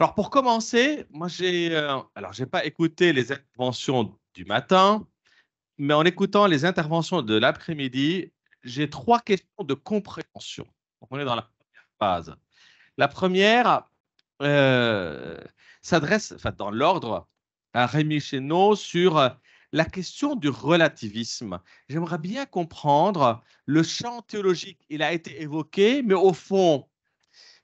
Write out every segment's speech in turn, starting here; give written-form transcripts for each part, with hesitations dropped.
Alors, pour commencer, moi, j'ai pas écouté les interventions du matin, mais en écoutant les interventions de l'après-midi, j'ai trois questions de compréhension. Donc, on est dans la première phase. La première euh, s'adresse, enfin, dans l'ordre, à Rémi Chéneau sur la question du relativisme. J'aimerais bien comprendre le champ théologique. Il a été évoqué, mais au fond,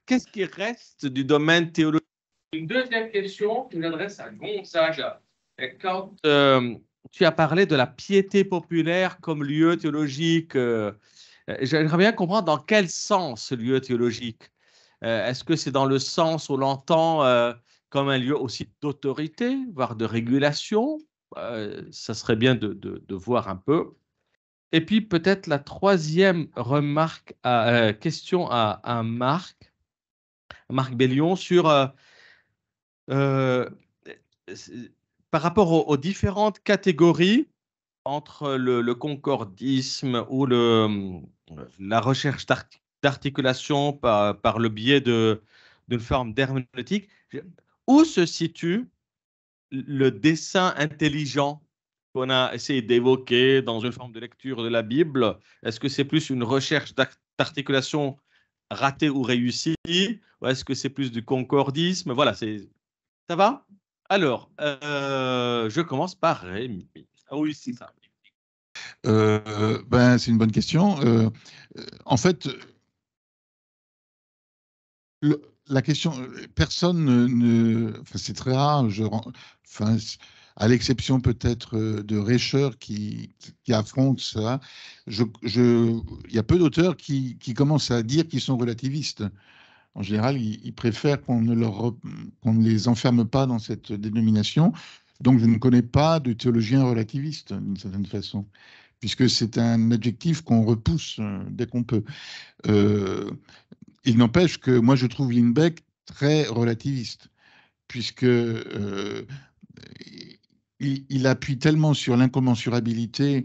qu'est-ce qui reste du domaine théologique? Une deuxième question que j'adresse à Gonzaga. Quand tu as parlé de la piété populaire comme lieu théologique, j'aimerais bien comprendre dans quel sens ce lieu théologique. Est-ce que c'est dans le sens où l'entend comme un lieu aussi d'autorité, voire de régulation? Ça serait bien de voir un peu. Et puis peut-être la troisième question à Marc Bellion sur euh, par rapport aux différentes catégories entre le concordisme ou la recherche d'articulation par le biais d'une forme d'herméneutique, où se situe le dessin intelligent qu'on a essayé d'évoquer dans une forme de lecture de la Bible? Est-ce que c'est plus une recherche d'articulation ratée ou réussie, ou est-ce que c'est plus du concordisme? Voilà, ça va? Alors, je commence par Rémi. Ah oui, c'est ça. C'est une bonne question. En fait, la question, personne enfin, c'est très rare, enfin, à l'exception peut-être de Recher qui affronte ça, il y a peu d'auteurs qui commencent à dire qu'ils sont relativistes. En général, ils préfèrent qu'on ne les enferme pas dans cette dénomination. Donc, je ne connais pas de théologien relativiste, d'une certaine façon, puisque c'est un adjectif qu'on repousse dès qu'on peut. Il n'empêche que moi, je trouve Lindbeck très relativiste, puisque il appuie tellement sur l'incommensurabilité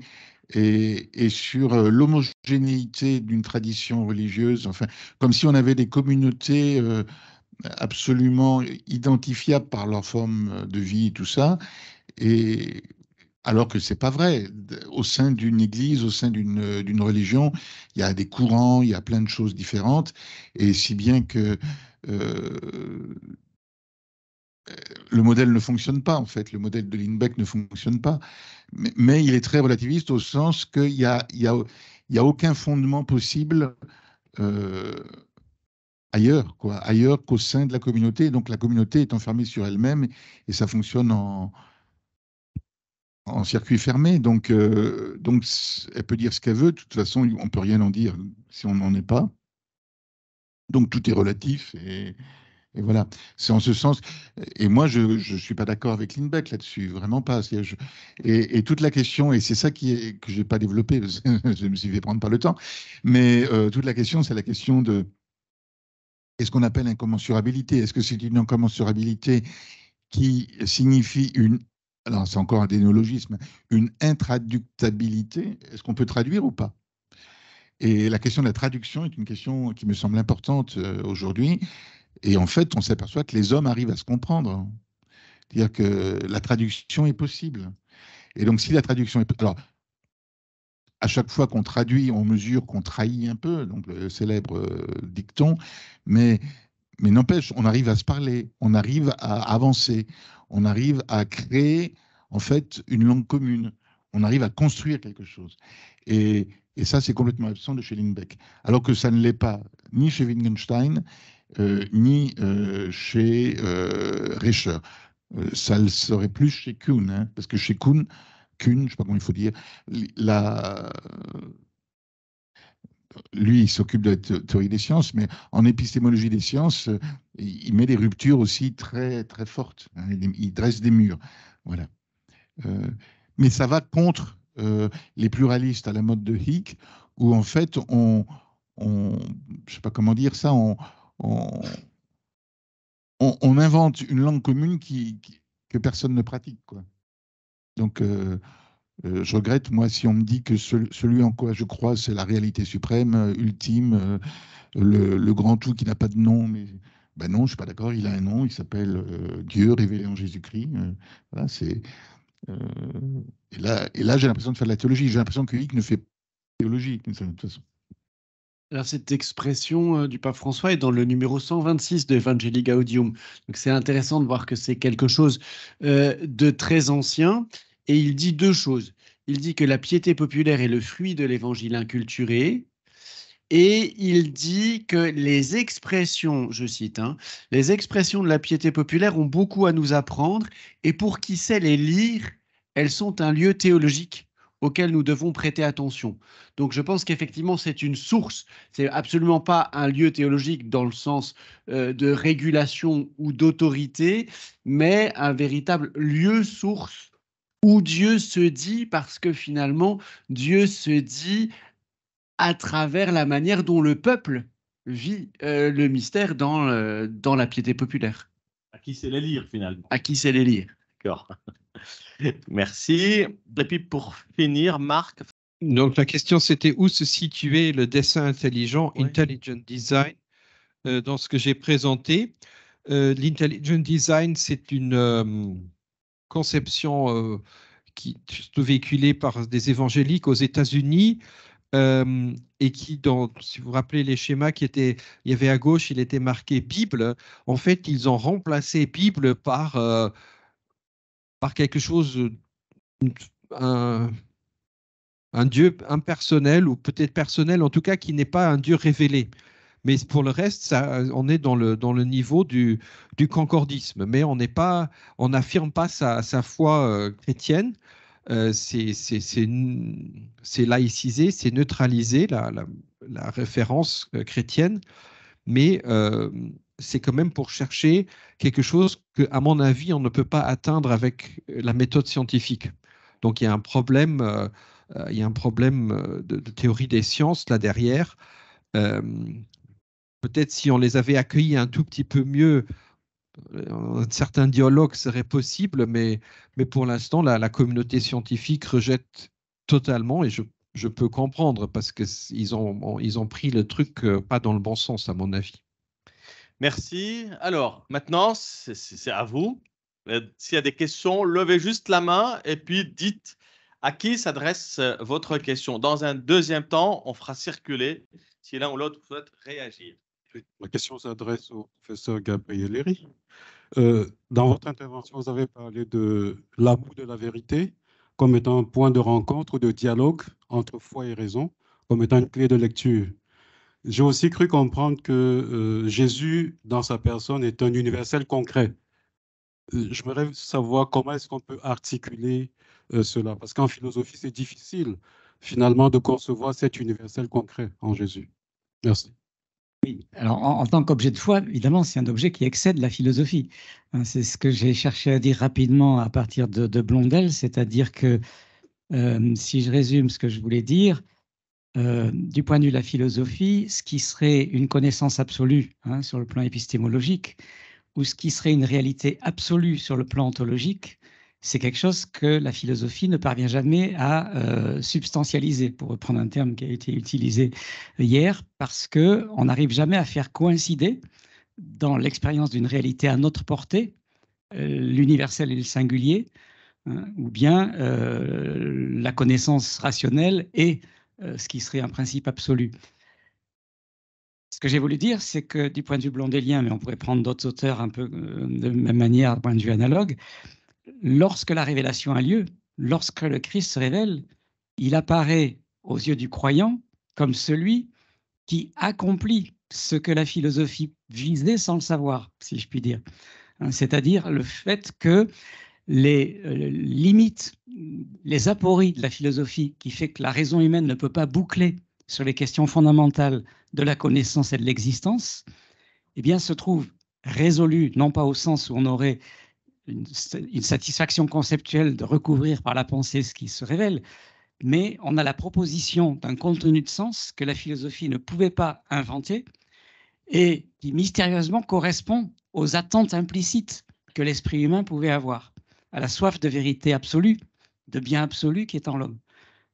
et sur l'homogénéité d'une tradition religieuse, enfin, comme si on avait des communautés absolument identifiables par leur forme de vie et tout ça, et alors que c'est pas vrai. Au sein d'une église, au sein d'une religion, il y a des courants, il y a plein de choses différentes, et si bien que le modèle ne fonctionne pas, en fait. Le modèle de Lindbeck ne fonctionne pas. Mais il est très relativiste au sens qu'il y a aucun fondement possible euh, ailleurs, quoi, ailleurs qu'au sein de la communauté. Donc la communauté est enfermée sur elle-même et ça fonctionne en circuit fermé. Donc, elle peut dire ce qu'elle veut. De toute façon, on ne peut rien en dire si on n'en est pas. Donc tout est relatif et voilà. C'est en ce sens. Et moi, je ne suis pas d'accord avec Lindbeck là-dessus, vraiment pas. Et toute la question, et c'est ça que je n'ai pas développé, parce que je me suis fait prendre par le temps, mais toute la question, c'est la question de qu'est-ce qu'on appelle incommensurabilité. Est-ce que c'est une incommensurabilité qui signifie alors c'est encore un dénéologisme, une intraductabilité? Est-ce qu'on peut traduire ou pas? Et la question de la traduction est une question qui me semble importante aujourd'hui. Et en fait, on s'aperçoit que les hommes arrivent à se comprendre. C'est-à-dire que la traduction est possible. Et donc, si la traduction est... Alors, à chaque fois qu'on traduit, on mesure qu'on trahit un peu, donc le célèbre dicton, mais n'empêche, on arrive à se parler, on arrive à avancer, on arrive à créer, en fait, une langue commune. On arrive à construire quelque chose. Et ça, c'est complètement absent de chez Lindbeck. Alors que ça ne l'est pas ni chez Wittgenstein, ni chez Recher. Ça le serait plus chez Kuhn, hein, parce que chez Kuhn, je ne sais pas comment il faut dire, la, lui, il s'occupe de la théorie des sciences, mais en épistémologie des sciences, il met des ruptures aussi très, très fortes. Hein, il dresse des murs. Voilà. Mais ça va contre les pluralistes à la mode de Hick, où en fait, je ne sais pas comment dire ça, on, on invente une langue commune que personne ne pratique, quoi. Donc, je regrette, moi, si on me dit que celui en quoi je crois, c'est la réalité suprême, ultime, le grand tout qui n'a pas de nom, mais Ben non, je suis pas d'accord. Il a un nom, il s'appelle Dieu révélé en Jésus-Christ. Voilà, c'est euh, et là j'ai l'impression de faire de la théologie. J'ai l'impression que Hic ne fait pas de théologie d'une certaine façon. Alors, cette expression du pape François est dans le numéro 126 de Evangelii Gaudium. Donc, c'est intéressant de voir que c'est quelque chose de très ancien. Et il dit deux choses. Il dit que la piété populaire est le fruit de l'évangile inculturé. Et il dit que les expressions, je cite, hein, les expressions de la piété populaire ont beaucoup à nous apprendre. Et pour qui sait les lire, elles sont un lieu théologique auquel nous devons prêter attention. Donc je pense qu'effectivement c'est une source, c'est absolument pas un lieu théologique dans le sens de régulation ou d'autorité, mais un véritable lieu source où Dieu se dit, parce que finalement Dieu se dit à travers la manière dont le peuple vit le mystère dans la piété populaire. À qui c'est les lire finalement? À qui c'est les lire? D'accord. Merci. Et puis pour finir, Marc. Donc la question c'était où se situait le dessin intelligent, Oui. Intelligent Design, dans ce que j'ai présenté. L'intelligent design, c'est une conception qui est véhiculée par des évangéliques aux États-Unis et qui, si vous vous rappelez les schémas il y avait à gauche, il était marqué Bible. En fait, ils ont remplacé Bible par quelque chose, un Dieu impersonnel ou peut-être personnel, en tout cas qui n'est pas un Dieu révélé. Mais pour le reste, on est dans le niveau du concordisme, mais on n'affirme pas sa foi chrétienne. C'est laïcisé, c'est neutralisé la référence chrétienne, mais c'est quand même pour chercher quelque chose que, à mon avis, on ne peut pas atteindre avec la méthode scientifique. Donc il y a un problème, de théorie des sciences là derrière. Peut-être si on les avait accueillis un tout petit peu mieux, un certain dialogue serait possible, mais pour l'instant, la communauté scientifique rejette totalement, et je peux comprendre, parce qu'ils ont pris le truc pas dans le bon sens, à mon avis. Merci. Alors, maintenant, c'est à vous. S'il y a des questions, levez juste la main et puis dites à qui s'adresse votre question. Dans un deuxième temps, on fera circuler si l'un ou l'autre souhaite réagir. Ma question s'adresse au professeur Gabriel Héry. Dans votre intervention, vous avez parlé de l'amour de la vérité comme étant un point de rencontre ou de dialogue entre foi et raison, comme étant une clé de lecture. J'ai aussi cru comprendre que Jésus, dans sa personne, est un universel concret. J'aimerais savoir comment est-ce qu'on peut articuler cela, parce qu'en philosophie, c'est difficile finalement de concevoir cet universel concret en Jésus. Merci. Oui, alors en tant qu'objet de foi, évidemment, c'est un objet qui excède la philosophie. C'est ce que j'ai cherché à dire rapidement à partir de Blondel, c'est-à-dire que si je résume ce que je voulais dire, du point de vue de la philosophie, ce qui serait une connaissance absolue sur le plan épistémologique, ou ce qui serait une réalité absolue sur le plan ontologique, c'est quelque chose que la philosophie ne parvient jamais à substantialiser, pour reprendre un terme qui a été utilisé hier, parce qu'on n'arrive jamais à faire coïncider dans l'expérience d'une réalité à notre portée, l'universel et le singulier, ou bien la connaissance rationnelle et ce qui serait un principe absolu. Ce que j'ai voulu dire, c'est que du point de vue blondélien, mais on pourrait prendre d'autres auteurs un peu de même manière, du point de vue analogue, lorsque la révélation a lieu, lorsque le Christ se révèle, il apparaît aux yeux du croyant comme celui qui accomplit ce que la philosophie visait sans le savoir, si je puis dire. C'est-à-dire le fait que les limites, les apories de la philosophie qui fait que la raison humaine ne peut pas boucler sur les questions fondamentales de la connaissance et de l'existence, eh bien, se trouvent résolues, non pas au sens où on aurait une satisfaction conceptuelle de recouvrir par la pensée ce qui se révèle, mais on a la proposition d'un contenu de sens que la philosophie ne pouvait pas inventer et qui mystérieusement correspond aux attentes implicites que l'esprit humain pouvait avoir, à la soif de vérité absolue, de bien absolu qui est en l'homme.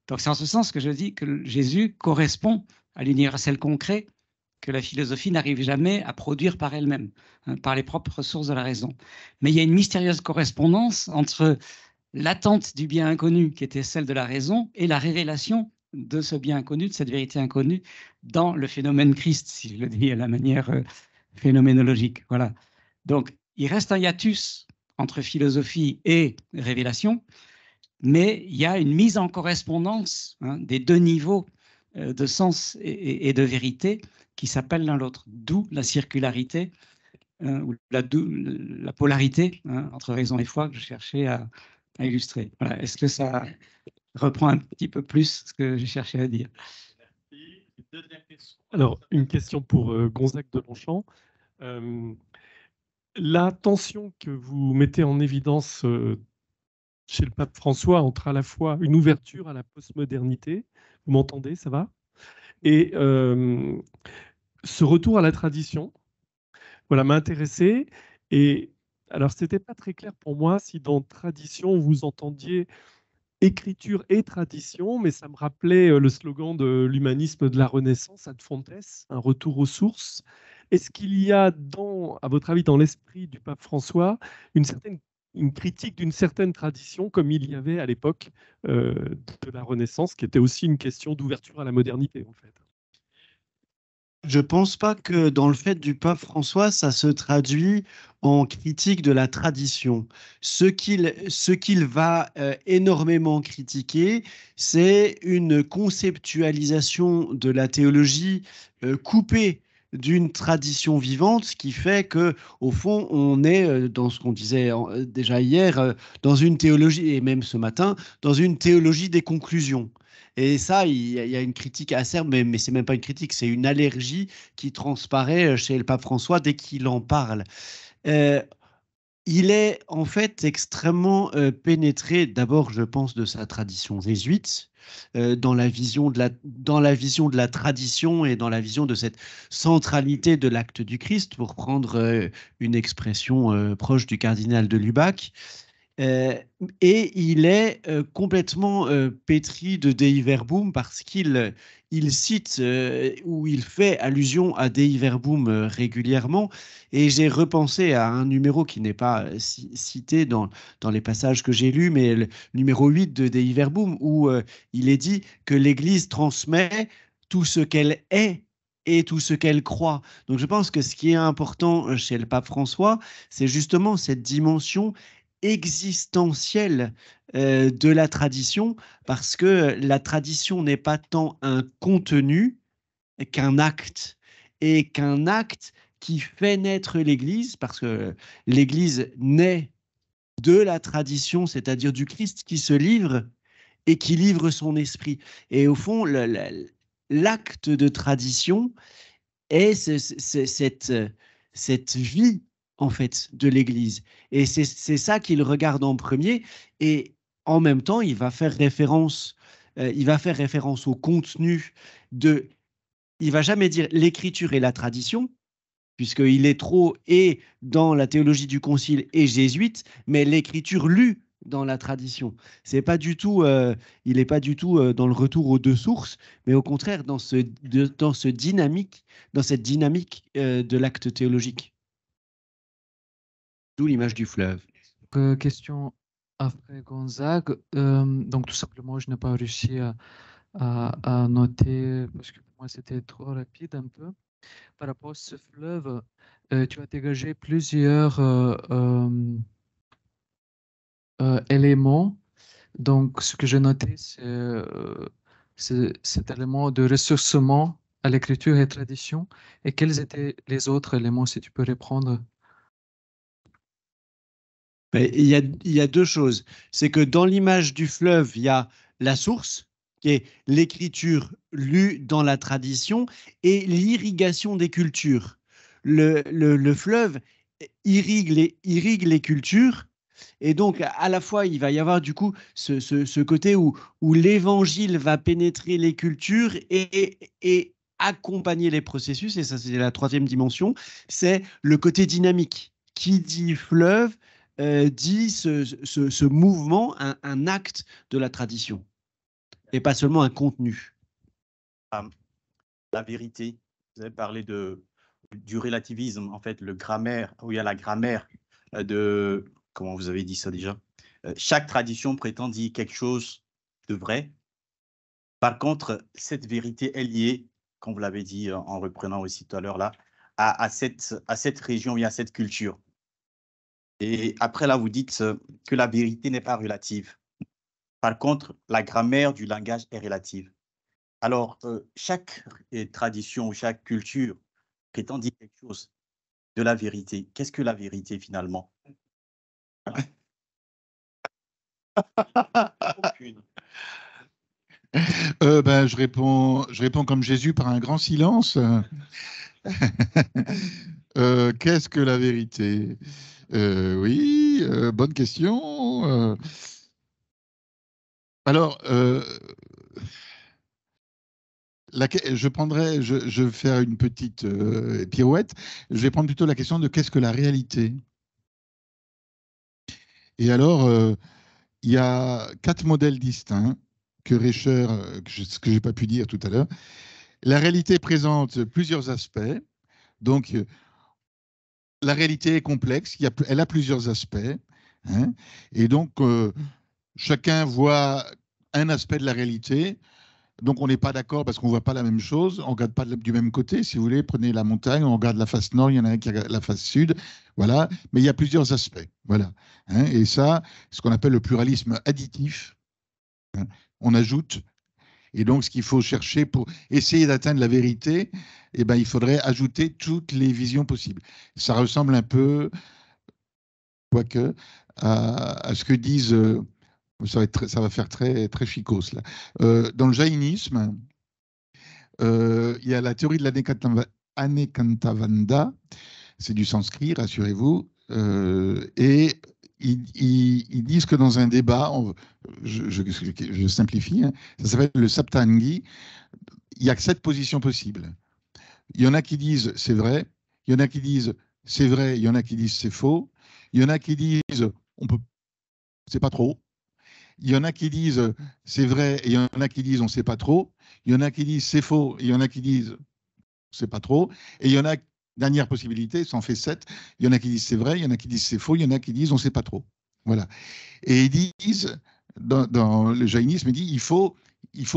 Donc c'est en ce sens que je dis que Jésus correspond à l'universel concret que la philosophie n'arrive jamais à produire par elle-même, hein, par les propres sources de la raison. Mais il y a une mystérieuse correspondance entre l'attente du bien inconnu, qui était celle de la raison, et la révélation de ce bien inconnu, de cette vérité inconnue, dans le phénomène Christ, si je le dis à la manière phénoménologique. Voilà. Donc, il reste un hiatus entre philosophie et révélation, mais il y a une mise en correspondance, hein, des deux niveaux de sens et de vérité qui s'appellent l'un l'autre, d'où la circularité, ou la polarité, hein, entre raison et foi que je cherchais à illustrer. Voilà. Est-ce que ça reprend un petit peu plus ce que j'ai cherché à dire? Alors, une question pour Gonzague de Longchamp. La tension que vous mettez en évidence chez le pape François entre à la fois une ouverture à la postmodernité, vous m'entendez, ça va, et ce retour à la tradition, voilà, m'a intéressé. Et alors, c'était pas très clair pour moi si dans tradition vous entendiez écriture et tradition, mais ça me rappelait le slogan de l'humanisme de la Renaissance, ad fontes, un retour aux sources. Est-ce qu'il y a, à votre avis, dans l'esprit du pape François, une critique d'une certaine tradition, comme il y avait à l'époque de la Renaissance, qui était aussi une question d'ouverture à la modernité, en fait? Je ne pense pas que dans le fait du pape François, ça se traduit en critique de la tradition. Ce qu'il va énormément critiquer, c'est une conceptualisation de la théologie coupée d'une tradition vivante, ce qui fait que, au fond, on est dans ce qu'on disait déjà hier, dans une théologie, et même ce matin, dans une théologie des conclusions. Et ça, il y a une critique acerbe, mais ce n'est même pas une critique, c'est une allergie qui transparaît chez le pape François dès qu'il en parle. Il est en fait extrêmement pénétré, d'abord, je pense, de sa tradition jésuite, dans la vision de la tradition et dans la vision de cette centralité de l'acte du Christ, pour prendre une expression proche du cardinal de Lubac. Et il est complètement pétri de Dei Verbum parce qu'il cite ou il fait allusion à Dei Verbum régulièrement. Et j'ai repensé à un numéro qui n'est pas cité dans les passages que j'ai lus, mais le numéro 8 de Dei Verbum, où il est dit que l'Église transmet tout ce qu'elle est et tout ce qu'elle croit. Donc je pense que ce qui est important chez le pape François, c'est justement cette dimension existentielle de la tradition, parce que la tradition n'est pas tant un contenu qu'un acte, et qu'un acte qui fait naître l'Église, parce que l'Église naît de la tradition, c'est-à-dire du Christ qui se livre et qui livre son esprit. Et au fond, l'acte de tradition est cette vie en fait de l'Église. Et c'est ça qu'il regarde en premier. Et en même temps, il va faire référence au contenu de... Il va jamais dire l'écriture et la tradition, puisqu'il est trop et dans la théologie du Concile et jésuite, mais l'écriture lue dans la tradition. C'est pas du tout, il n'est pas du tout dans le retour aux deux sources, mais au contraire dans cette dynamique de l'acte théologique. D'où l'image du fleuve. Question après Gonzague. Donc tout simplement, je n'ai pas réussi à noter parce que pour moi c'était trop rapide un peu. Par rapport à ce fleuve, tu as dégagé plusieurs éléments. Donc ce que j'ai noté, c'est cet élément de ressourcement à l'écriture et tradition. Et quels étaient les autres éléments, si tu peux répondre? Il y a deux choses. C'est que dans l'image du fleuve, il y a la source, qui est l'écriture lue dans la tradition, et l'irrigation des cultures. Le fleuve irrigue les cultures, et donc à la fois, il va y avoir du coup ce côté où l'évangile va pénétrer les cultures et accompagner les processus, et ça c'est la troisième dimension, c'est le côté dynamique. Qui dit fleuve dit ce mouvement, un acte de la tradition, et pas seulement un contenu. La vérité vous avez parlé du relativisme, en fait, le grammaire, où il y a la grammaire de, comment vous avez dit ça déjà? Chaque tradition prétend dire quelque chose de vrai. Par contre, cette vérité est liée, comme vous l'avez dit en reprenant aussi tout à l'heure là, à cette région et à cette culture. Et après là, vous dites que la vérité n'est pas relative. Par contre, la grammaire du langage est relative. Alors, chaque tradition ou chaque culture prétend dire quelque chose de la vérité. Qu'est-ce que la vérité finalement? Aucune. Je réponds comme Jésus par un grand silence. Qu'est-ce que la vérité? Oui, bonne question. Alors, je vais faire une petite pirouette. Je vais prendre plutôt la question de qu'est-ce que la réalité? Et alors, il y a 4 modèles distincts que Rescher, ce que je n'ai pas pu dire tout à l'heure. La réalité présente plusieurs aspects. Donc, la réalité est complexe, elle a plusieurs aspects. Hein, et donc, chacun voit un aspect de la réalité. Donc, on n'est pas d'accord parce qu'on ne voit pas la même chose. On ne regarde pas du même côté. Si vous voulez, prenez la montagne, on regarde la face nord, il y en a un qui regarde la face sud. Voilà. Mais il y a plusieurs aspects. Voilà. Hein, et ça, ce qu'on appelle le pluralisme additif. Hein, on ajoute. Et donc, ce qu'il faut chercher pour essayer d'atteindre la vérité, eh ben, il faudrait ajouter toutes les visions possibles. Ça ressemble un peu, quoique, à ce que disent, ça va faire très, très chicos, là. Dans le jaïnisme, il y a la théorie de l'Anekantavanda, c'est du sanskrit, rassurez-vous, et ils disent que dans un débat, je simplifie, hein, ça s'appelle le Saptangi, il n'y a que 7 positions possibles. Il y en a qui disent c'est vrai, il y en a qui disent c'est vrai, il y en a qui disent c'est faux, il y en a qui disent on peut, c'est pas trop, il y en a qui disent c'est vrai et il y en a qui disent on sait pas trop, il y en a qui disent c'est faux et il y en a qui disent c'est pas trop, et il y en a, dernière possibilité, ça en fait 7, il y en a qui disent c'est vrai, il y en a qui disent c'est faux, il y en a qui disent on sait pas trop. Voilà. Et ils disent, dans le jaïnisme, il dit il faut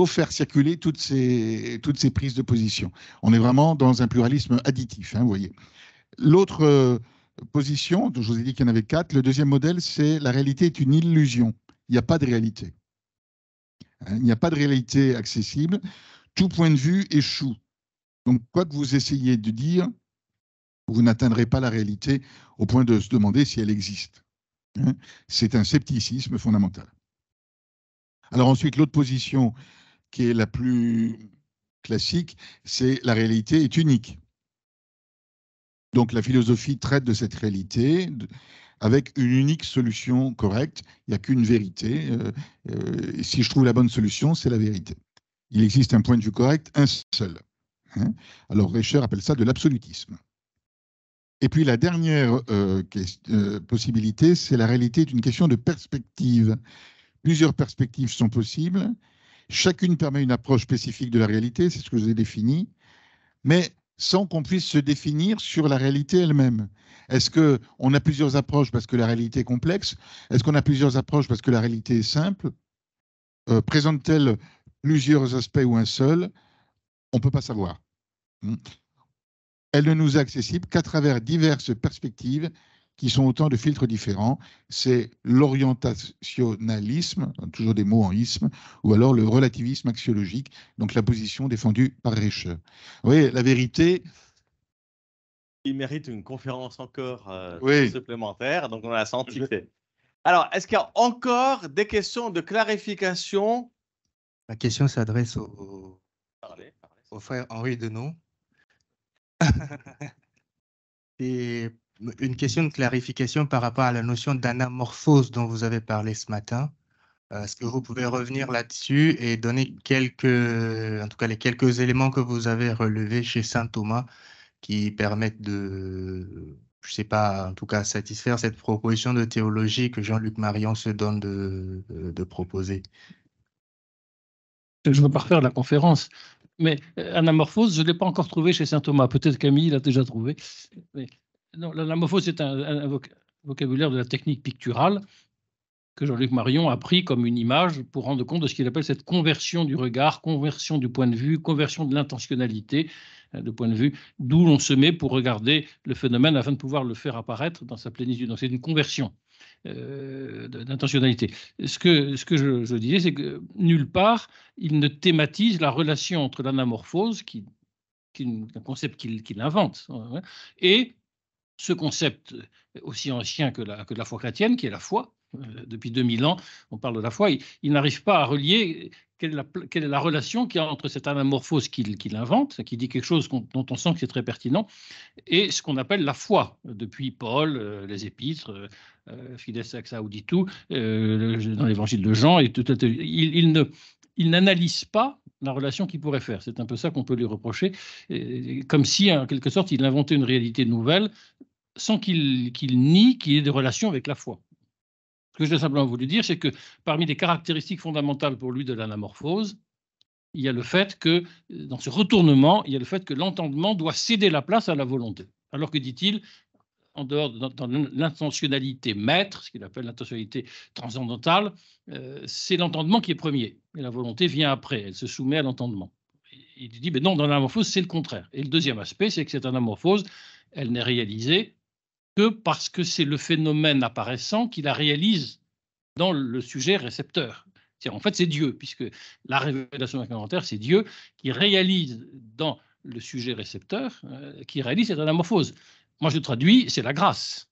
faire circuler toutes ces prises de position. On est vraiment dans un pluralisme additif, hein, vous voyez. L'autre position, je vous ai dit qu'il y en avait 4, le deuxième modèle, c'est la réalité est une illusion. Il n'y a pas de réalité. Hein, il n'y a pas de réalité accessible. Tout point de vue échoue. Donc, quoi que vous essayiez de dire, vous n'atteindrez pas la réalité au point de se demander si elle existe. Hein, c'est un scepticisme fondamental. Alors ensuite, l'autre position qui est la plus classique, c'est la réalité est unique. Donc la philosophie traite de cette réalité avec une unique solution correcte. Il n'y a qu'une vérité. Si je trouve la bonne solution, c'est la vérité. Il existe un point de vue correct, un seul. Hein, alors Rescher appelle ça de l'absolutisme. Et puis la dernière possibilité, c'est la réalité est une question de perspective. Plusieurs perspectives sont possibles. Chacune permet une approche spécifique de la réalité, c'est ce que je vous ai défini, mais sans qu'on puisse se définir sur la réalité elle-même. Est-ce qu'on a plusieurs approches parce que la réalité est complexe? Est-ce qu'on a plusieurs approches parce que la réalité est simple? Présente-t-elle plusieurs aspects ou un seul? On ne peut pas savoir. Elle ne nous est accessible qu'à travers diverses perspectives qui sont autant de filtres différents. C'est l'orientationalisme, toujours des mots en isme, ou alors le relativisme axiologique, donc la position défendue par Rescher. Vous voyez, la vérité... Il mérite une conférence encore oui. supplémentaire, donc on a senti fait. Alors, est-ce qu'il y a encore des questions de clarification? La question s'adresse au frère Henri Deneau. Et une question de clarification par rapport à la notion d'anamorphose dont vous avez parlé ce matin. Est-ce que vous pouvez revenir là-dessus et donner en tout cas les quelques éléments que vous avez relevés chez saint Thomas qui permettent de, je ne sais pas, en tout cas satisfaire cette proposition de théologie que Jean-Luc Marion se donne de proposer? Je ne veux pas refaire la conférence. Mais anamorphose, je ne l'ai pas encore trouvé chez saint Thomas. Peut-être Camille l'a déjà trouvé. Mais, non, l'anamorphose, c'est un vocabulaire de la technique picturale que Jean-Luc Marion a pris comme une image pour rendre compte de ce qu'il appelle cette conversion du regard, conversion du point de vue, conversion de l'intentionnalité de point de vue, d'où l'on se met pour regarder le phénomène afin de pouvoir le faire apparaître dans sa plénitude. Donc c'est une conversion d'intentionnalité. Ce que je disais, c'est que nulle part, il ne thématise la relation entre l'anamorphose, qui est un concept qu'il invente, et ce concept aussi ancien que la foi chrétienne, qui est la foi. Depuis 2000 ans, on parle de la foi. Il n'arrive pas à relier quelle est la relation qu'il y a entre cette anamorphose qu'il invente, qui dit quelque chose dont on sent que c'est très pertinent, et ce qu'on appelle la foi, depuis Paul, les épîtres, Fides ex auditu, dans l'évangile de Jean. Et il n'analyse pas la relation qu'il pourrait faire. C'est un peu ça qu'on peut lui reprocher, comme si, en quelque sorte, il inventait une réalité nouvelle sans qu'il nie qu'il y ait des relations avec la foi. Ce que j'ai simplement voulu dire, c'est que parmi les caractéristiques fondamentales pour lui de l'anamorphose, il y a le fait que, dans ce retournement, il y a le fait que l'entendement doit céder la place à la volonté. Alors que, dit-il, en dehors dans l'intentionnalité maître, ce qu'il appelle l'intentionnalité transcendantale, c'est l'entendement qui est premier, et la volonté vient après, elle se soumet à l'entendement. Il dit, mais non, dans l'anamorphose, c'est le contraire. Et le deuxième aspect, c'est que cette anamorphose, elle n'est réalisée que parce que c'est le phénomène apparaissant qui la réalise dans le sujet récepteur. En fait, c'est Dieu, puisque la révélation incantaire, c'est Dieu qui réalise dans le sujet récepteur, qui réalise cette anamorphose. Moi, je traduis, c'est la grâce.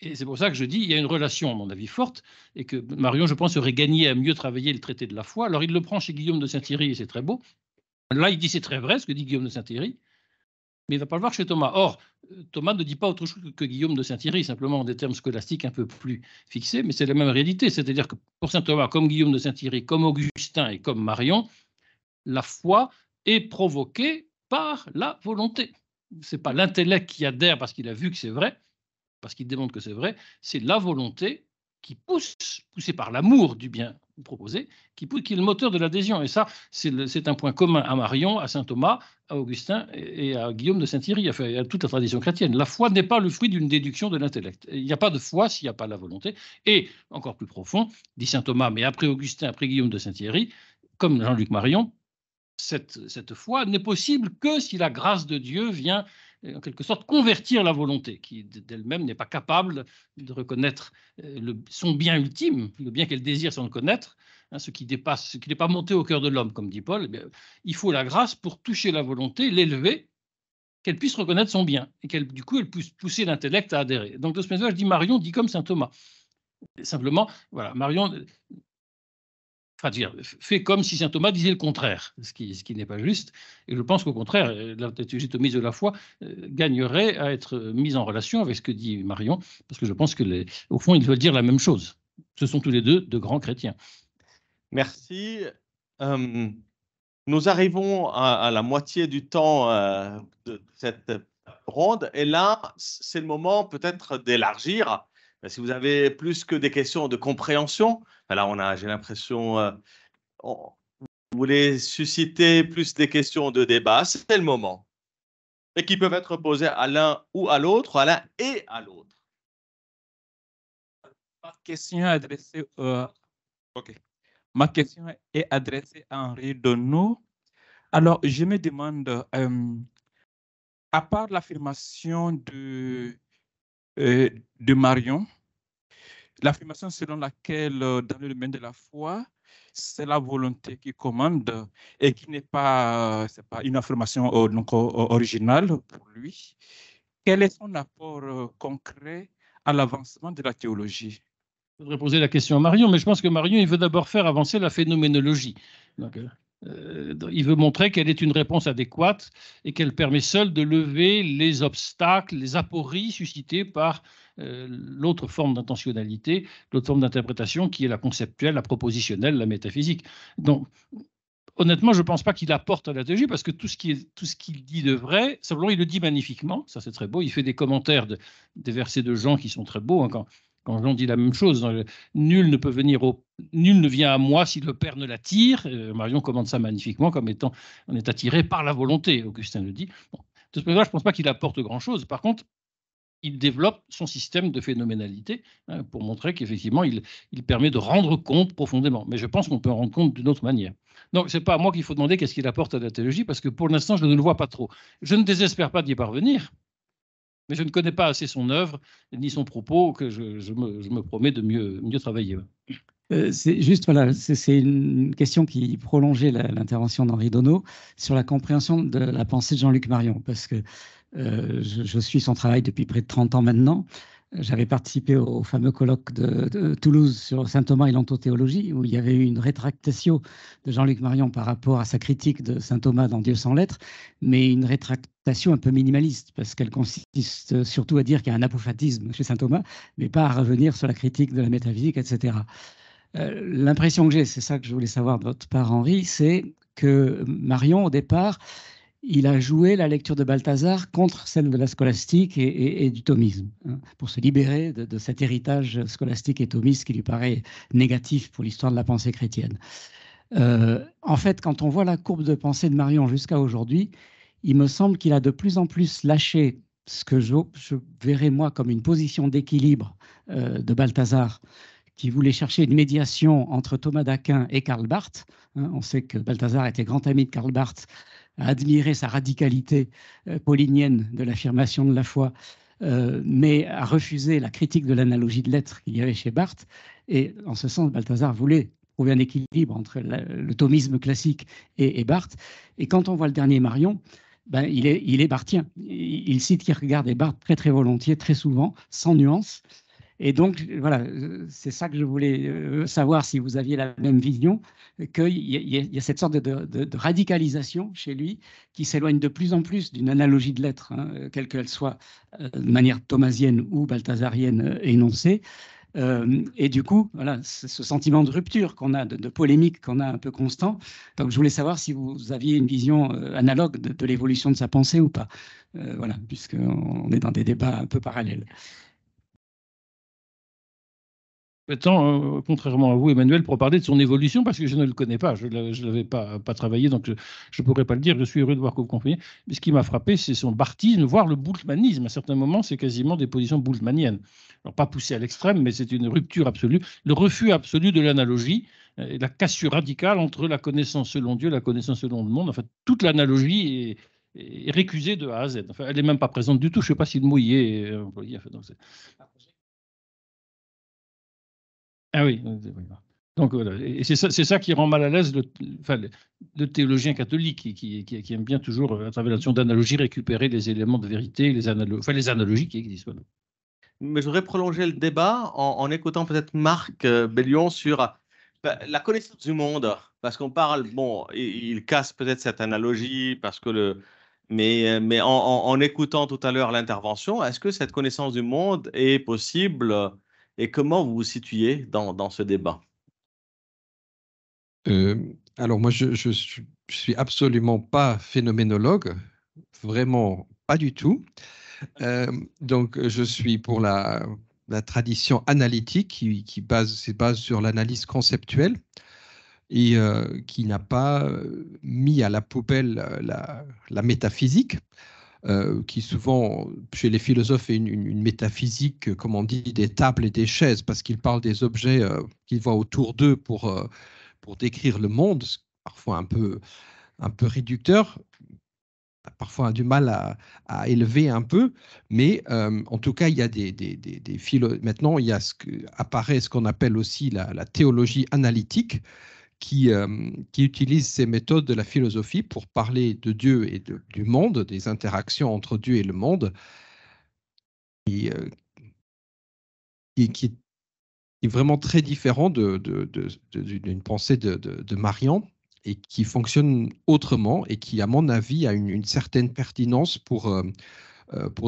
Et c'est pour ça que je dis, il y a une relation, à mon avis, forte, et que Marion, je pense, aurait gagné à mieux travailler le traité de la foi. Alors, il le prend chez Guillaume de Saint-Thierry, et c'est très beau. Là, il dit, c'est très vrai, ce que dit Guillaume de Saint-Thierry, mais il ne va pas le voir chez Thomas. Or, Thomas ne dit pas autre chose que Guillaume de Saint-Thierry, simplement en des termes scolastiques un peu plus fixés, mais c'est la même réalité. C'est-à-dire que pour saint Thomas, comme Guillaume de Saint-Thierry, comme Augustin et comme Marion, la foi est provoquée par la volonté. Ce n'est pas l'intellect qui adhère parce qu'il a vu que c'est vrai, parce qu'il démontre que c'est vrai, c'est la volonté qui poussée par l'amour du bien proposé, qui est le moteur de l'adhésion. Et ça, c'est un point commun à Marion, à saint Thomas, à Augustin et à Guillaume de Saint-Thierry, à toute la tradition chrétienne. La foi n'est pas le fruit d'une déduction de l'intellect. Il n'y a pas de foi s'il n'y a pas la volonté. Et, encore plus profond, dit saint Thomas, mais après Augustin, après Guillaume de Saint-Thierry, comme Jean-Luc Marion, cette foi n'est possible que si la grâce de Dieu vient en quelque sorte convertir la volonté, qui d'elle-même n'est pas capable de reconnaître son bien ultime, le bien qu'elle désire sans le connaître, ce qui dépasse, ce qui n'est pas monté au cœur de l'homme, comme dit Paul. Il faut la grâce pour toucher la volonté, l'élever, qu'elle puisse reconnaître son bien, et qu'elle, du coup, elle puisse pousser l'intellect à adhérer. Donc, de ce point de vue, je dis Marion dit comme saint Thomas. Simplement, voilà, Marion fait comme si saint Thomas disait le contraire, ce qui n'est pas juste. Et je pense qu'au contraire, la théologie de la foi gagnerait à être mise en relation avec ce que dit Marion, parce que je pense qu'au fond, ils veulent dire la même chose. Ce sont tous les deux de grands chrétiens. Merci. Nous arrivons à la moitié du temps de cette ronde, et là, c'est le moment peut-être d'élargir. Si vous avez plus que des questions de compréhension, là, j'ai l'impression, vous voulez susciter plus des questions de débat, c'est le moment. Et qui peuvent être posées à l'un ou à l'autre, à l'un et à l'autre. Ma question est adressée à Henri Donneau. Alors, je me demande, à part l'affirmation de Marion, l'affirmation selon laquelle, dans le domaine de la foi, c'est la volonté qui commande et qui n'est pas, c'est pas une affirmation originale pour lui. Quel est son apport concret à l'avancement de la théologie? Je voudrais poser la question à Marion, mais je pense que Marion, il veut d'abord faire avancer la phénoménologie. Donc, il veut montrer qu'elle est une réponse adéquate et qu'elle permet seule de lever les obstacles, les apories suscités par l'autre forme d'intentionnalité, l'autre forme d'interprétation qui est la conceptuelle, la propositionnelle, la métaphysique. Donc, honnêtement, je ne pense pas qu'il apporte à la théologie parce que tout ce qu'il dit de vrai, simplement, il le dit magnifiquement, ça c'est très beau. Il fait des commentaires des versets de Jean qui sont très beaux. Hein, quand Jean dit la même chose. Nul ne vient à moi si le Père ne l'attire. Marion commande ça magnifiquement comme étant on est attiré par la volonté, Augustin le dit. Bon. De ce point de vue-là, je ne pense pas qu'il apporte grand-chose. Par contre, il développe son système de phénoménalité pour montrer qu'effectivement, il permet de rendre compte profondément. Mais je pense qu'on peut en rendre compte d'une autre manière. Donc, ce n'est pas à moi qu'il faut demander qu'est-ce qu'il apporte à la théologie, parce que pour l'instant, je ne le vois pas trop. Je ne désespère pas d'y parvenir, mais je ne connais pas assez son œuvre ni son propos que je me promets de mieux travailler. C'est juste, voilà, c'est une question qui prolongeait l'intervention d'Henri Donneau sur la compréhension de la pensée de Jean-Luc Marion, parce que je suis son travail depuis près de 30 ans maintenant. J'avais participé au fameux colloque de Toulouse sur saint Thomas et l'ontothéologie, où il y avait eu une rétractation de Jean-Luc Marion par rapport à sa critique de saint Thomas dans Dieu sans lettres, mais une rétractation un peu minimaliste, parce qu'elle consiste surtout à dire qu'il y a un apophatisme chez saint Thomas, mais pas à revenir sur la critique de la métaphysique, etc. L'impression que j'ai, c'est ça que je voulais savoir de votre part, Henri, c'est que Marion, au départ, il a joué la lecture de Balthazar contre celle de la scolastique et du thomisme, hein, pour se libérer de cet héritage scolastique et thomiste qui lui paraît négatif pour l'histoire de la pensée chrétienne. En fait, quand on voit la courbe de pensée de Marion jusqu'à aujourd'hui, il me semble qu'il a de plus en plus lâché ce que je verrais moi comme une position d'équilibre de Balthazar, qui voulait chercher une médiation entre Thomas d'Aquin et Karl Barth. On sait que Balthazar était grand ami de Karl Barth, a admiré sa radicalité paulinienne de l'affirmation de la foi, mais a refusé la critique de l'analogie de l'être qu'il y avait chez Barth. Et en ce sens, Balthazar voulait trouver un équilibre entre le thomisme classique et Barth. Et quand on voit le dernier Marion, ben, il est barthien. Il cite Kierkegaard et Barth très très volontiers, très souvent, sans nuance. Et donc, voilà, c'est ça que je voulais savoir si vous aviez la même vision, qu'il y a cette sorte de radicalisation chez lui qui s'éloigne de plus en plus d'une analogie de l'être, hein, quelle qu'elle soit, de manière thomasienne ou balthazarienne énoncée. Et du coup, voilà, ce sentiment de rupture qu'on a, de polémique qu'on a un peu constant. Donc, je voulais savoir si vous aviez une vision analogue de l'évolution de sa pensée ou pas. Voilà, puisqu'on est dans des débats un peu parallèles. Maintenant, contrairement à vous, Emmanuel, pour parler de son évolution, parce que je ne le connais pas, je ne l'avais pas travaillé, donc je ne pourrais pas le dire. Je suis heureux de voir que vous comprenez. Mais ce qui m'a frappé, c'est son barthisme, voire le bultmannisme. À certains moments, c'est quasiment des positions bultmanniennes. Alors, pas poussé à l'extrême, mais c'est une rupture absolue, le refus absolu de l'analogie, et la cassure radicale entre la connaissance selon Dieu et la connaissance selon le monde. Enfin, toute l'analogie est récusée de A à Z. Enfin, elle n'est même pas présente du tout. Je ne sais pas si le mot y est employé. Enfin, donc ah oui. Donc voilà, et c'est ça qui rend mal à l'aise le théologien catholique qui aime bien toujours, à travers la notion d'analogie, récupérer les éléments de vérité, les analogies qui existent. Voilà. Mais je voudrais prolonger le débat en écoutant peut-être Marc Bellion sur la connaissance du monde, parce qu'on parle, bon, il casse peut-être cette analogie, parce que mais en écoutant tout à l'heure l'intervention, est-ce que cette connaissance du monde est possible et comment vous vous situez dans ce débat? Alors moi, je suis absolument pas phénoménologue, vraiment pas du tout. Donc je suis pour la tradition analytique qui se base sur l'analyse conceptuelle et qui n'a pas mis à la poubelle la métaphysique. Qui souvent, chez les philosophes, est une métaphysique, comme on dit, des tables et des chaises, parce qu'ils parlent des objets qu'ils voient autour d'eux pour décrire le monde, parfois un peu réducteur, parfois du mal à élever un peu, mais en tout cas, il y a des philosophes. Maintenant, il y a apparaît ce qu'on appelle aussi la théologie analytique, qui utilise ces méthodes de la philosophie pour parler de Dieu et du monde, des interactions entre Dieu et le monde, qui est vraiment très différent d'une pensée de Marian et qui fonctionne autrement et qui, à mon avis, a une certaine pertinence pour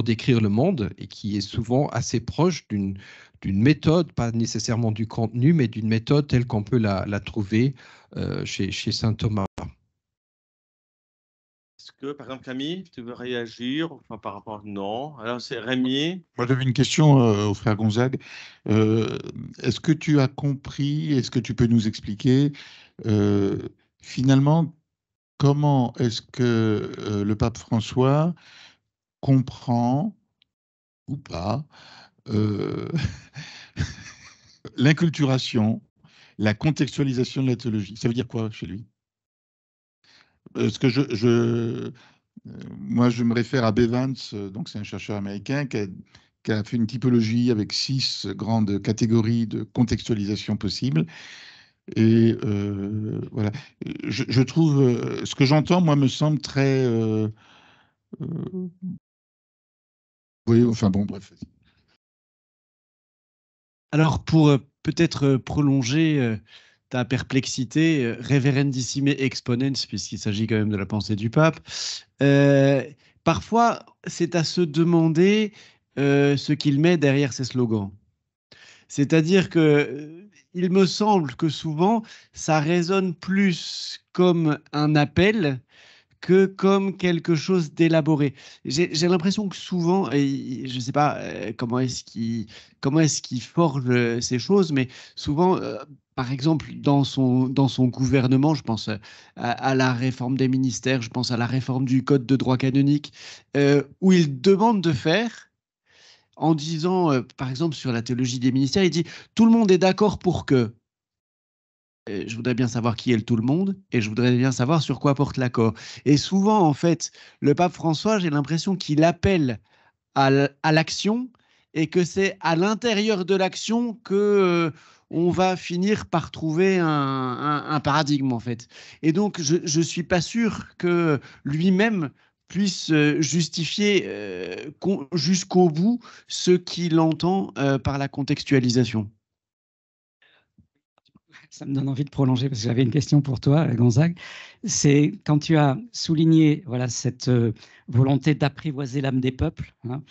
décrire le monde et qui est souvent assez proche d'une méthode, pas nécessairement du contenu, mais d'une méthode telle qu'on peut la trouver chez saint Thomas. Est-ce que, par exemple, Camille, tu veux réagir enfin, par rapport? Non. Alors, c'est Rémi. Moi, j'avais une question au frère Gonzague. Est-ce que tu as compris, est-ce que tu peux nous expliquer finalement comment est-ce que le pape François comprend ou pas l'inculturation, la contextualisation de la théologie? Ça veut dire quoi chez lui? Parce que moi, je me réfère à Bevans, donc c'est un chercheur américain qui a fait une typologie avec 6 grandes catégories de contextualisation possibles. Et voilà, je trouve, ce que j'entends, moi, me semble très... oui, enfin bon, bref. Alors, pour peut-être prolonger ta perplexité, reverendissime exponens, puisqu'il s'agit quand même de la pensée du pape, parfois, c'est à se demander ce qu'il met derrière ces slogans. C'est-à-dire que il me semble que souvent, ça résonne plus comme un appel que comme quelque chose d'élaboré. J'ai l'impression que souvent, et je ne sais pas comment est-ce qu'il forge ces choses, mais souvent, par exemple, dans son gouvernement, je pense à la réforme des ministères, je pense à la réforme du code de droit canonique, où il demande de faire, en disant, par exemple, sur la théologie des ministères, il dit « tout le monde est d'accord pour que ». Je voudrais bien savoir qui est le tout le monde et je voudrais bien savoir sur quoi porte l'accord. Et souvent, en fait, le pape François, j'ai l'impression qu'il appelle à l'action et que c'est à l'intérieur de l'action que on va finir par trouver un paradigme, en fait. Et donc, je ne suis pas sûr que lui-même puisse justifier jusqu'au bout ce qu'il entend par la contextualisation. Ça me donne envie de prolonger parce que j'avais une question pour toi, Gonzague. C'est quand tu as souligné voilà, cette volonté d'apprivoiser l'âme des peuples, hein,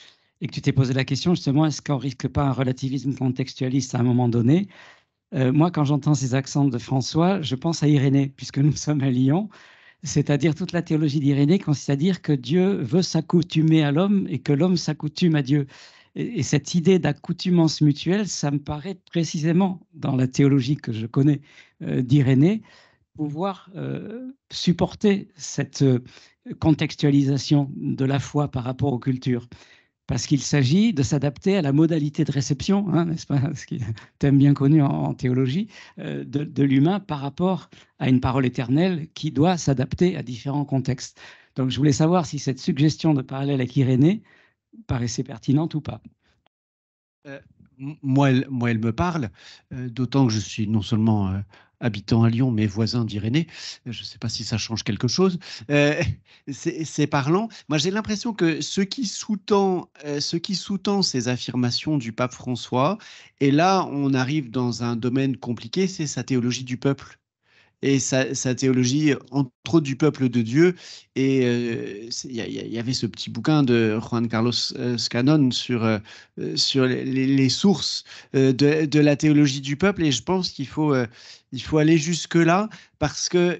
et que tu t'es posé la question justement, est-ce qu'on risque pas un relativisme contextualiste à un moment donné? Moi, quand j'entends ces accents de François, je pense à Irénée, puisque nous sommes à Lyon. C'est-à-dire toute la théologie d'Irénée consiste à dire que Dieu veut s'accoutumer à l'homme et que l'homme s'accoutume à Dieu. Et cette idée d'accoutumance mutuelle, ça me paraît précisément, dans la théologie que je connais d'Irénée, pouvoir supporter cette contextualisation de la foi par rapport aux cultures. Parce qu'il s'agit de s'adapter à la modalité de réception, hein, n'est-ce pas, ce qui est un thème bien connu en théologie, de l'humain par rapport à une parole éternelle qui doit s'adapter à différents contextes. Donc je voulais savoir si cette suggestion de parallèle avec Irénée paraissait pertinente ou pas. Moi, elle me parle, d'autant que je suis non seulement habitant à Lyon, mais voisin d'Irénée. Je ne sais pas si ça change quelque chose. C'est parlant. Moi, j'ai l'impression que ce qui sous-tend ces affirmations du pape François, et là, on arrive dans un domaine compliqué, c'est sa théologie du peuple. Et sa théologie, entre autres, du peuple de Dieu. Et il y avait ce petit bouquin de Juan Carlos Scannon sur les sources de la théologie du peuple. Et je pense qu'il faut aller jusque-là parce que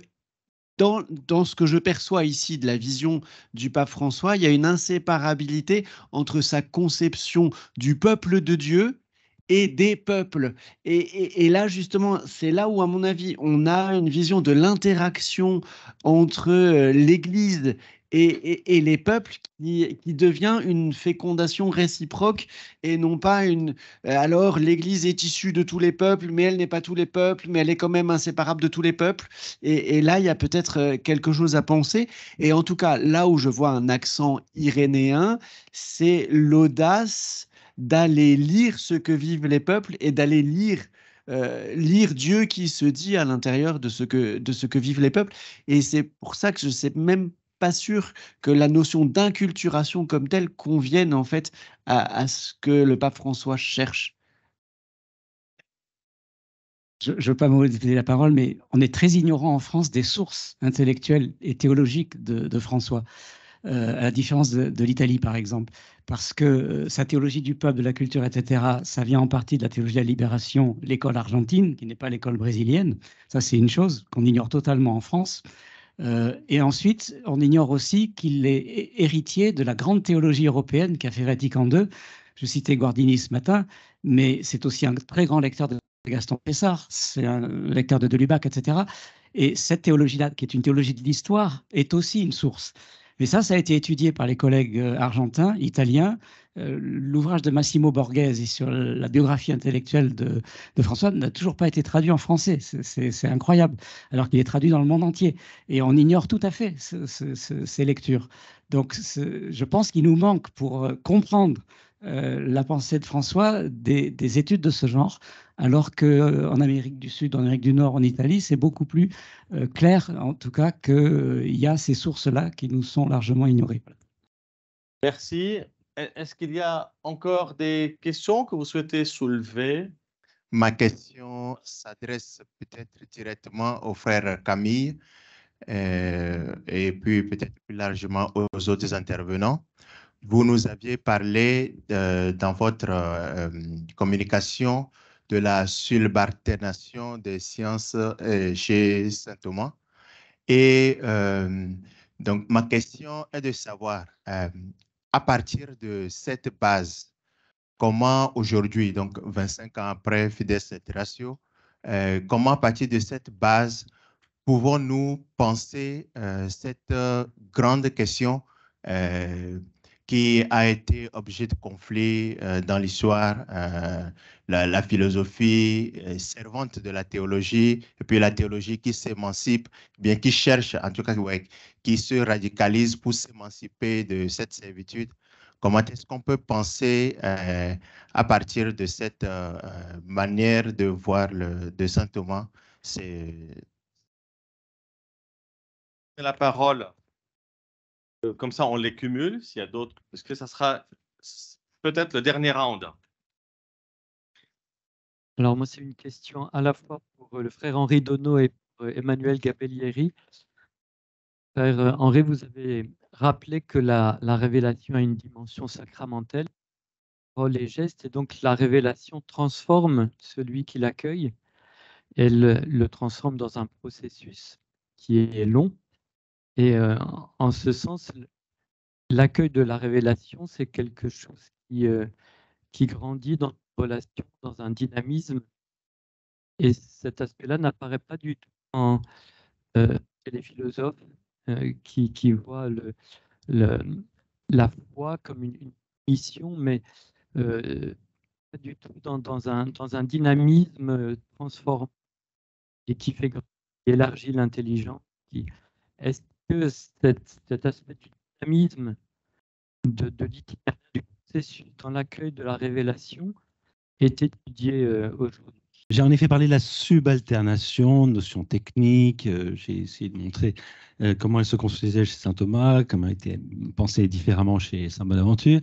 dans ce que je perçois ici de la vision du pape François, il y a une inséparabilité entre sa conception du peuple de Dieu et des peuples. Et là, justement, c'est là où, à mon avis, on a une vision de l'interaction entre l'Église et les peuples qui devient une fécondation réciproque et non pas alors, l'Église est issue de tous les peuples, mais elle n'est pas tous les peuples, mais elle est quand même inséparable de tous les peuples. Et là, il y a peut-être quelque chose à penser. Et en tout cas, là où je vois un accent irénéen, c'est l'audace d'aller lire ce que vivent les peuples et d'aller lire Dieu qui se dit à l'intérieur de ce que vivent les peuples. Et c'est pour ça que je ne sais même pas sûr que la notion d'inculturation comme telle convienne en fait à ce que le pape François cherche. Je ne veux pas monopoliser la parole, mais on est très ignorant en France des sources intellectuelles et théologiques de François. À la différence de l'Italie, par exemple, parce que sa théologie du peuple, de la culture, etc., ça vient en partie de la théologie de la libération, l'école argentine, qui n'est pas l'école brésilienne. Ça, c'est une chose qu'on ignore totalement en France. Et ensuite, on ignore aussi qu'il est héritier de la grande théologie européenne qu'a fait Vatican II. Je citais Guardini ce matin, mais c'est aussi un très grand lecteur de Gaston Pessard, c'est un lecteur de Lubac, etc. Et cette théologie-là, qui est une théologie de l'histoire, est aussi une source. Mais ça a été étudié par les collègues argentins, italiens. L'ouvrage de Massimo Borghese sur la biographie intellectuelle de François n'a toujours pas été traduit en français. C'est incroyable, alors qu'il est traduit dans le monde entier. Et on ignore tout à fait ces lectures. Donc, je pense qu'il nous manque pour comprendre la pensée de François des études de ce genre, alors qu'en Amérique du Sud, en Amérique du Nord, en Italie, c'est beaucoup plus clair, en tout cas, qu'il y a ces sources-là qui nous sont largement ignorées. Merci. Est-ce qu'il y a encore des questions que vous souhaitez soulever? Ma question s'adresse peut-être directement au frère Camille et puis peut-être plus largement aux autres intervenants. Vous nous aviez parlé dans votre communication de la subalternation des sciences chez saint Thomas. Et donc, ma question est de savoir, à partir de cette base, comment aujourd'hui, donc 25 ans après Fides et Ratio, comment à partir de cette base pouvons-nous penser cette grande question qui a été objet de conflit dans l'histoire, la philosophie servante de la théologie, et puis la théologie qui s'émancipe, bien qui cherche, en tout cas, ouais, qui se radicalise pour s'émanciper de cette servitude. Comment est-ce qu'on peut penser à partir de cette manière de voir de saint Thomas? C'est la parole. Comme ça, on les cumule, s'il y a d'autres, parce que ça sera peut-être le dernier round. Alors, moi, c'est une question à la fois pour le frère Henri Donneau et pour Emmanuel Gabellieri. Frère Henri, vous avez rappelé que la révélation a une dimension sacramentelle, parole et geste, et donc la révélation transforme celui qui l'accueille. Elle le transforme dans un processus qui est long. Et en ce sens, l'accueil de la révélation, c'est quelque chose qui grandit dans une relation, dans un dynamisme. Et cet aspect-là n'apparaît pas du tout chez les philosophes qui voient la foi comme une mission, mais pas du tout dans un dynamisme transformé et qui élargit l'intelligence. Est-ce que cet aspect du dynamisme de l'itinéraire du processus dans l'accueil de la révélation est étudié aujourd'hui? J'ai en effet parlé de la subalternation, notion technique. J'ai essayé de montrer comment elle se construisait chez saint Thomas, comment elle était pensée différemment chez saint Bonaventure.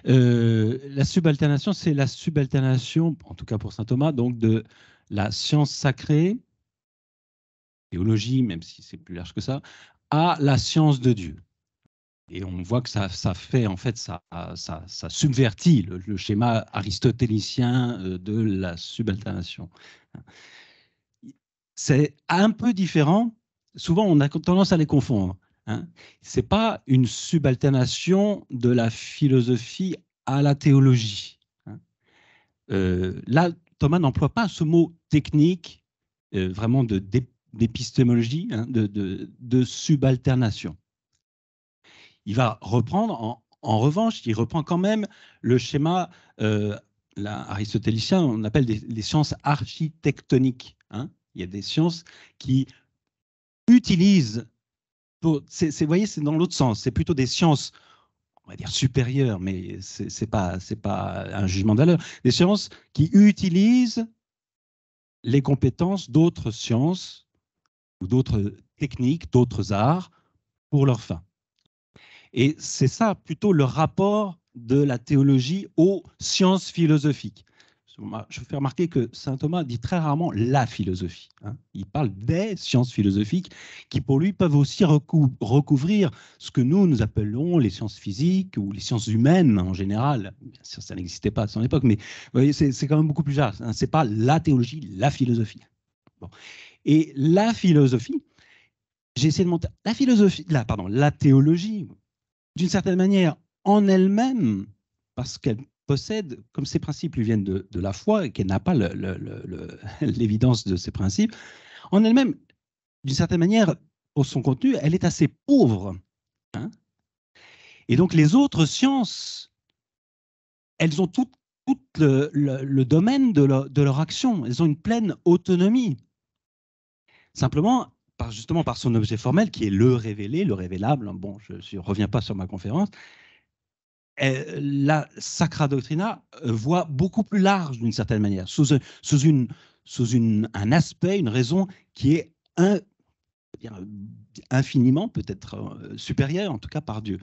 La subalternation, c'est la subalternation, en tout cas pour saint Thomas, donc de la science sacrée, théologie, même si c'est plus large que ça, à la science de Dieu. Et on voit que ça fait, en fait, ça subvertit le schéma aristotélicien de la subalternation. C'est un peu différent. Souvent, on a tendance à les confondre. Ce n'est pas une subalternation de la philosophie à la théologie. Là, Thomas n'emploie pas ce mot technique, vraiment d'épistémologie, de subalternation. Il va reprendre, en revanche, il reprend quand même le schéma aristotélicien, on appelle les sciences architectoniques. Il y a des sciences qui utilisent, vous voyez, c'est dans l'autre sens, c'est plutôt des sciences, on va dire supérieures, mais c'est pas un jugement de valeur, des sciences qui utilisent les compétences d'autres sciences ou d'autres techniques, d'autres arts pour leurs fins. Et c'est ça plutôt le rapport de la théologie aux sciences philosophiques. Je fais remarquer que saint Thomas dit très rarement la philosophie. Il parle des sciences philosophiques qui, pour lui, peuvent aussi recouvrir ce que nous appelons les sciences physiques ou les sciences humaines en général. Bien sûr, ça n'existait pas à son époque, mais vous voyez, c'est quand même beaucoup plus large. Ce n'est pas la théologie, la philosophie. Bon. Et la philosophie, j'ai essayé de monter la théologie, d'une certaine manière, en elle-même, parce qu'elle possède, comme ces principes lui viennent de la foi et qu'elle n'a pas l'évidence de ces principes, en elle-même, d'une certaine manière, pour son contenu, elle est assez pauvre. Hein. Et donc les autres sciences, elles ont tout le domaine de leur action. Elles ont une pleine autonomie. Simplement, justement par son objet formel, qui est le révélé, le révélable. Bon, je ne reviens pas sur ma conférence. La Sacra Doctrina voit beaucoup plus large d'une certaine manière, sous un aspect, une raison qui est infiniment peut-être supérieure, en tout cas par Dieu.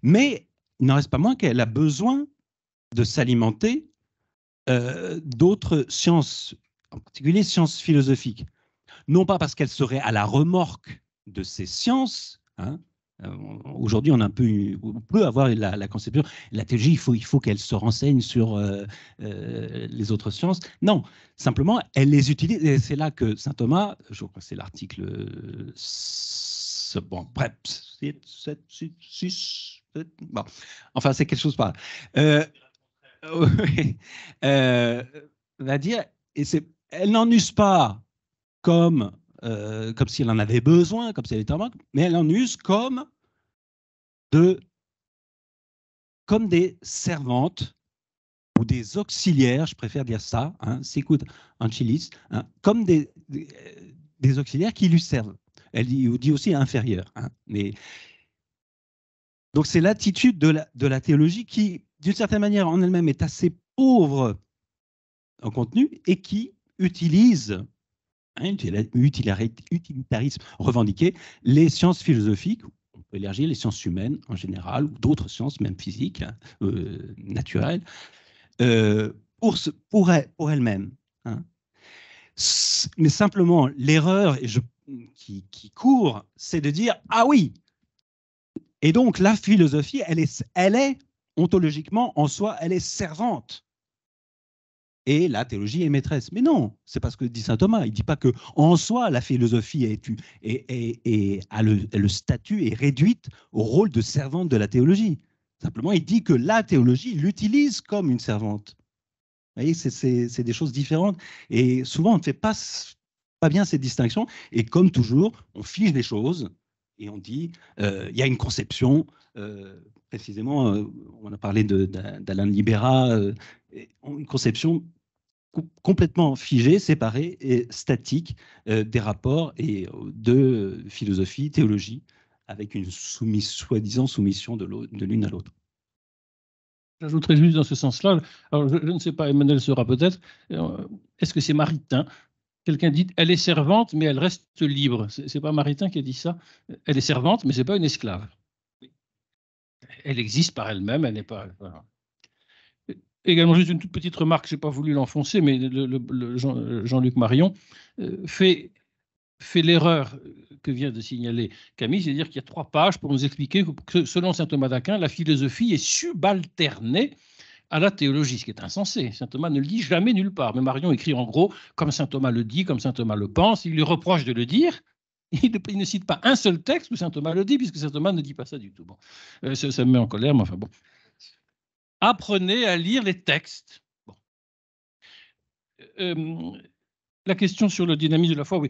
Mais il n'en reste pas moins qu'elle a besoin de s'alimenter d'autres sciences, en particulier sciences philosophiques. Non pas parce qu'elle serait à la remorque de ces sciences. Hein. Aujourd'hui, on peut avoir la conception, la théologie, il faut qu'elle se renseigne sur les autres sciences. Non, simplement, elle les utilise. Et c'est là que saint Thomas, je crois que c'est l'article, bon, bref, 7, 6, 7, bon, enfin, c'est quelque chose par là. Va dire, et elle n'en use pas comme si elle en avait besoin, comme si elle était en manque, mais elle en use comme des servantes ou des auxiliaires, je préfère dire ça, hein, sicut ancilis, hein, comme des auxiliaires qui lui servent. Elle dit aussi inférieur. Hein, mais... Donc c'est l'attitude de la théologie qui, d'une certaine manière, en elle-même est assez pauvre en contenu et qui utilise utilitarisme revendiqué, les sciences philosophiques, on peut élargir les sciences humaines en général, ou d'autres sciences, même physiques, naturelles, pour elles-mêmes. Hein. Mais simplement, l'erreur qui court, c'est de dire « Ah oui !» Et donc, la philosophie, elle est ontologiquement, en soi, elle est servante. Et la théologie est maîtresse. Mais non, c'est pas ce que dit saint Thomas. Il ne dit pas qu'en soi, la philosophie a le statut est réduite au rôle de servante de la théologie. Simplement, il dit que la théologie l'utilise comme une servante. Vous voyez, c'est des choses différentes. Et souvent, on ne fait pas bien cette distinction. Et comme toujours, on fige les choses et on dit il y a une conception. Précisément, on a parlé d'Alain Libera, une conception complètement figée, séparée et statique des rapports et de philosophie, théologie, avec une soi-disant soumission de l'une à l'autre. J'ajouterais juste dans ce sens-là, alors je ne sais pas, Emmanuel saura peut-être, est-ce que c'est Maritain? Quelqu'un dit elle est servante, mais elle reste libre. C'est pas Maritain qui a dit ça? Elle est servante, mais c'est pas une esclave. Elle existe par elle-même, elle n'est pas... Voilà. Également, juste une toute petite remarque, je n'ai pas voulu l'enfoncer, mais Jean-Luc Marion fait l'erreur que vient de signaler Camille, c'est-à-dire qu'il y a 3 pages pour nous expliquer que, selon saint Thomas d'Aquin, la philosophie est subalternée à la théologie, ce qui est insensé. Saint Thomas ne le dit jamais nulle part. Mais Marion écrit en gros, comme saint Thomas le dit, comme saint Thomas le pense, il lui reproche de le dire. Il ne cite pas un seul texte où saint Thomas le dit, puisque saint Thomas ne dit pas ça du tout. Bon, ça me met en colère, mais enfin bon. Apprenez à lire les textes. Bon. La question sur le dynamisme de la foi, oui.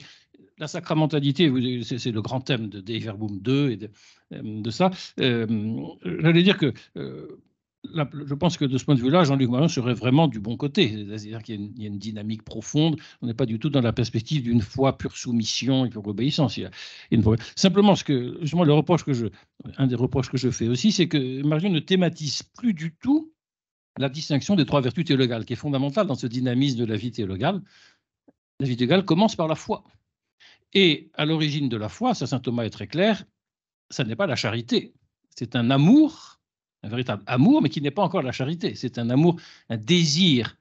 La sacramentalité, c'est le grand thème de Dei Verbum 2 et de ça. J'allais dire que je pense que de ce point de vue-là, Jean-Luc Marion serait vraiment du bon côté. C'est-à-dire qu'il y a une dynamique profonde. On n'est pas du tout dans la perspective d'une foi pure soumission et pure obéissance. Simplement, justement, un des reproches que je fais aussi, c'est que Marion ne thématise plus du tout la distinction des 3 vertus théologales, qui est fondamentale dans ce dynamisme de la vie théologale. La vie théologale commence par la foi. Et à l'origine de la foi, ça saint Thomas est très clair, ça n'est pas la charité. C'est un amour, un véritable amour, mais qui n'est pas encore la charité. C'est un amour, un désir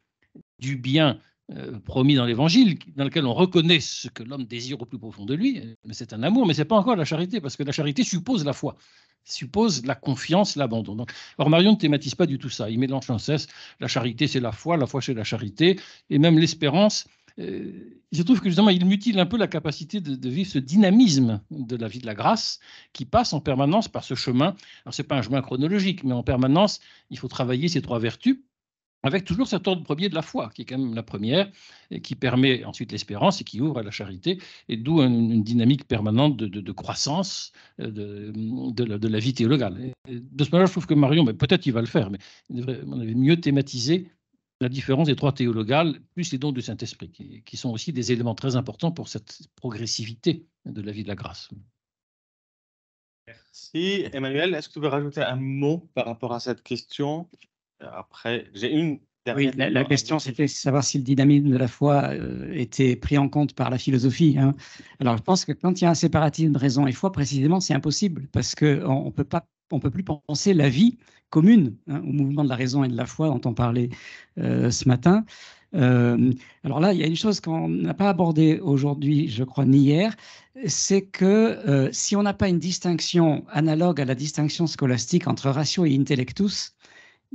du bien promis dans l'Évangile, dans lequel on reconnaît ce que l'homme désire au plus profond de lui. Mais c'est un amour, mais ce n'est pas encore la charité, parce que la charité suppose la foi, suppose la confiance, l'abandon. Or, Marion ne thématise pas du tout ça. Il mélange sans cesse la charité, c'est la foi c'est la charité, et même l'espérance. je trouve que justement, il mutile un peu la capacité de vivre ce dynamisme de la vie de la grâce qui passe en permanence par ce chemin. Alors, ce n'est pas un chemin chronologique, mais en permanence, il faut travailler ces 3 vertus, avec toujours cet ordre premier de la foi, qui est quand même la première, et qui permet ensuite l'espérance et qui ouvre à la charité, et d'où une dynamique permanente de croissance de la vie théologale. Et de ce moment-là, je trouve que Marion, peut-être il va le faire, mais on avait mieux thématisé la différence des 3 théologales, plus les dons du Saint-Esprit, qui sont aussi des éléments très importants pour cette progressivité de la vie de la grâce. Merci. Emmanuel, est-ce que tu veux rajouter un mot par rapport à cette question? Après, j'ai une Oui, la question, c'était savoir si le dynamisme de la foi était pris en compte par la philosophie. Hein. Alors, je pense que quand il y a un séparatisme raison et foi, précisément, c'est impossible parce qu'on ne peut plus penser la vie commune au mouvement de la raison et de la foi dont on parlait ce matin. Alors là, il y a une chose qu'on n'a pas abordée aujourd'hui, je crois, ni hier, c'est que si on n'a pas une distinction analogue à la distinction scolastique entre ratio et intellectus,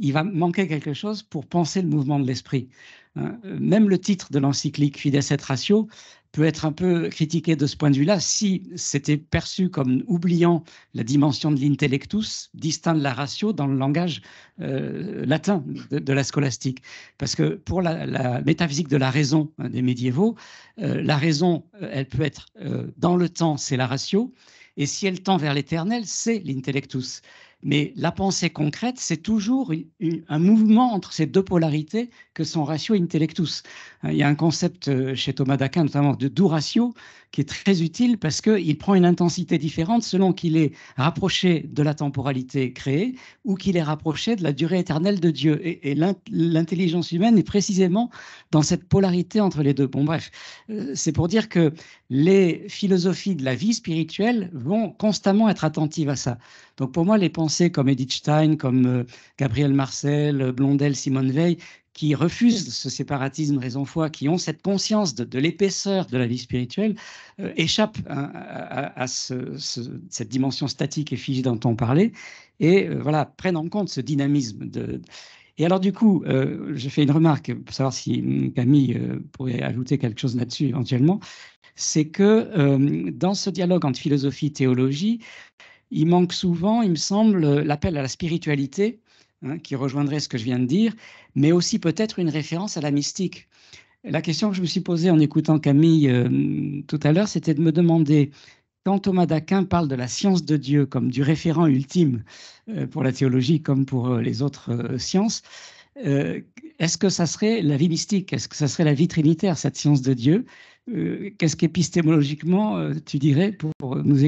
il va manquer quelque chose pour penser le mouvement de l'esprit. Même le titre de l'encyclique Fides et Ratio peut être un peu critiqué de ce point de vue-là si c'était perçu comme oubliant la dimension de l'intellectus, distinct de la ratio dans le langage latin de la scolastique. Parce que pour la métaphysique de la raison des médiévaux, la raison, elle peut être dans le temps, c'est la ratio, et si elle tend vers l'éternel, c'est l'intellectus. Mais la pensée concrète, c'est toujours un mouvement entre ces 2 polarités que sont ratio et intellectus. Il y a un concept chez Thomas d'Aquin, notamment de doux ratio, qui est très utile parce qu'il prend une intensité différente selon qu'il est rapproché de la temporalité créée ou qu'il est rapproché de la durée éternelle de Dieu. Et l'intelligence humaine est précisément dans cette polarité entre les deux. Bon, bref, c'est pour dire que les philosophies de la vie spirituelle vont constamment être attentives à ça. Donc pour moi, les pensées comme Edith Stein, comme Gabriel Marcel, Blondel, Simone Weil, qui refusent ce séparatisme raison-foi, qui ont cette conscience de l'épaisseur de la vie spirituelle, échappent à cette dimension statique et figée dont on parlait, et voilà, prennent en compte ce dynamisme. Et alors du coup, je fais une remarque pour savoir si Camille pourrait ajouter quelque chose là-dessus éventuellement, c'est que dans ce dialogue entre philosophie et théologie, il manque souvent, il me semble, l'appel à la spiritualité, qui rejoindrait ce que je viens de dire, mais aussi peut-être une référence à la mystique. La question que je me suis posée en écoutant Camille tout à l'heure, c'était de me demander, quand Thomas d'Aquin parle de la science de Dieu comme du référent ultime pour la théologie comme pour les autres sciences, est-ce que ça serait la vie mystique? Est-ce que ça serait la vie trinitaire, cette science de Dieu? Qu'est-ce qu'épistémologiquement, tu dirais, pour nous